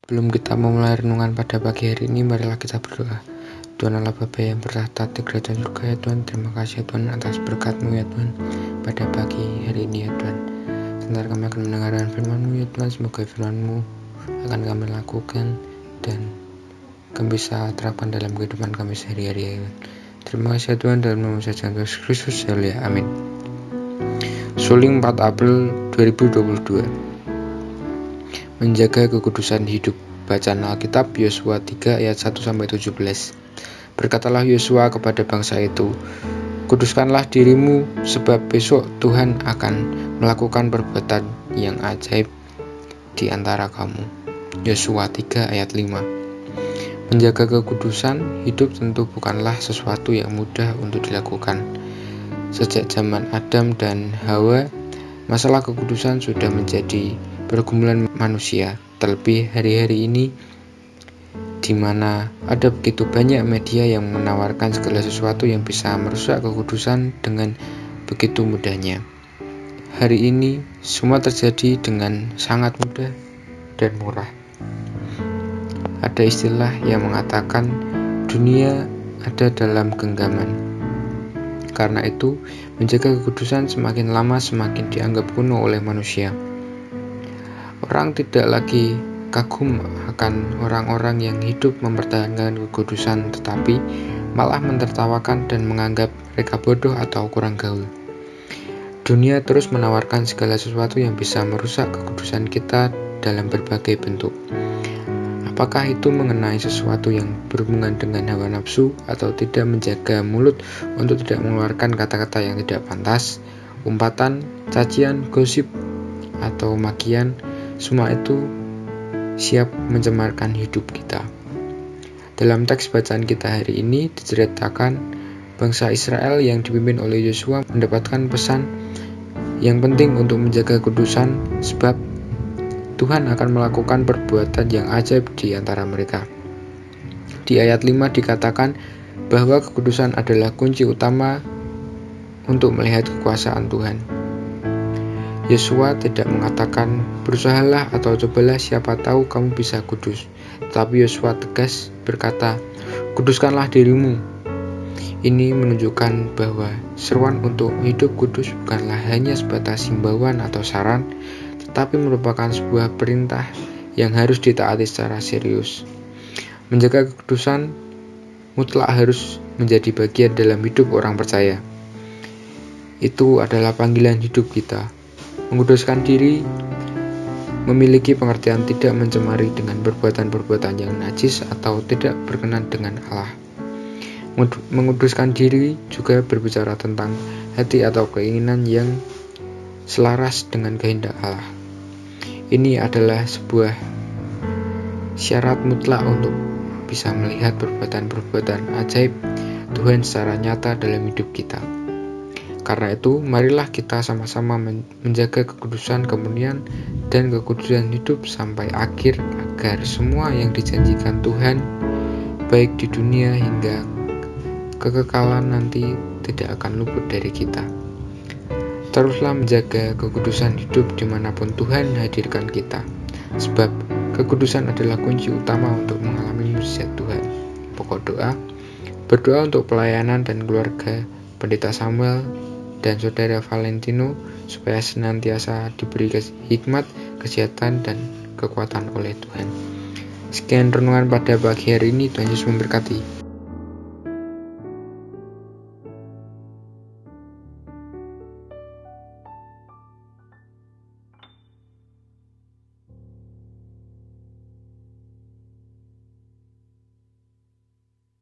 Sebelum kita memulai renungan pada pagi hari ini, marilah kita berdoa. Tuhan Allah Bapa yang bertahta di kerajaan surga, ya Tuhan, terima kasih ya Tuhan atas berkat-Mu ya Tuhan pada pagi hari ini ya Tuhan. Sebentar kami akan mendengarkan firman-Mu ya Tuhan, semoga firman-Mu akan kami lakukan dan kami bisa terapkan dalam kehidupan kami sehari-hari ya Tuhan. Terima kasih ya Tuhan, dalam nama Tuhan Yesus Kristus, ya amin. Suling 4 April 2022. Menjaga kekudusan hidup. Bacaan Alkitab Yosua 3 ayat 1-17. Berkatalah Yosua kepada bangsa itu, kuduskanlah dirimu, sebab besok Tuhan akan melakukan perbuatan yang ajaib di antara kamu. Yosua 3 ayat 5. Menjaga kekudusan hidup tentu bukanlah sesuatu yang mudah untuk dilakukan. Sejak zaman Adam dan Hawa, masalah kekudusan sudah menjadi pergumulan manusia, terlebih hari-hari ini di mana ada begitu banyak media yang menawarkan segala sesuatu yang bisa merusak kekudusan dengan begitu mudahnya. Hari ini semua terjadi dengan sangat mudah dan murah. Ada istilah yang mengatakan dunia ada dalam genggaman. Karena itu, menjaga kekudusan semakin lama semakin dianggap kuno oleh manusia. Orang tidak lagi kagum akan orang-orang yang hidup mempertahankan kekudusan, tetapi malah mentertawakan dan menganggap mereka bodoh atau kurang gaul. Dunia terus menawarkan segala sesuatu yang bisa merusak kekudusan kita dalam berbagai bentuk. Apakah itu mengenai sesuatu yang berhubungan dengan hawa nafsu atau tidak menjaga mulut untuk tidak mengeluarkan kata-kata yang tidak pantas, umpatan, cacian, gosip, atau makian, semua itu siap mencemarkan hidup kita. Dalam teks bacaan kita hari ini diceritakan bangsa Israel yang dipimpin oleh Yosua mendapatkan pesan yang penting untuk menjaga kekudusan, sebab Tuhan akan melakukan perbuatan yang ajaib di antara mereka. Di ayat 5 dikatakan bahwa kekudusan adalah kunci utama untuk melihat kekuasaan Tuhan. Yosua tidak mengatakan berusahalah atau cobalah siapa tahu kamu bisa kudus. Tetapi Yosua tegas berkata, kuduskanlah dirimu. Ini menunjukkan bahwa seruan untuk hidup kudus bukanlah hanya sebatas himbauan atau saran, tetapi merupakan sebuah perintah yang harus ditaati secara serius. Menjaga kekudusan mutlak harus menjadi bagian dalam hidup orang percaya. Itu adalah panggilan hidup kita. Menguduskan diri memiliki pengertian tidak mencemari dengan perbuatan-perbuatan yang najis atau tidak berkenan dengan Allah. Menguduskan diri juga berbicara tentang hati atau keinginan yang selaras dengan kehendak Allah. Ini adalah sebuah syarat mutlak untuk bisa melihat perbuatan-perbuatan ajaib Tuhan secara nyata dalam hidup kita. Karena itu, marilah kita sama-sama menjaga kekudusan kemunian dan kekudusan hidup sampai akhir, agar semua yang dijanjikan Tuhan, baik di dunia hingga kekekalan nanti, tidak akan luput dari kita. Teruslah menjaga kekudusan hidup dimanapun Tuhan hadirkan kita, sebab kekudusan adalah kunci utama untuk mengalami mujizat Tuhan. Pokok doa, berdoa untuk pelayanan dan keluarga Pendeta Samuel dan Saudara Valentino, supaya senantiasa diberi hikmat, kesehatan, dan kekuatan oleh Tuhan. Sekian renungan pada pagi hari ini, Tuhan Yesus memberkati.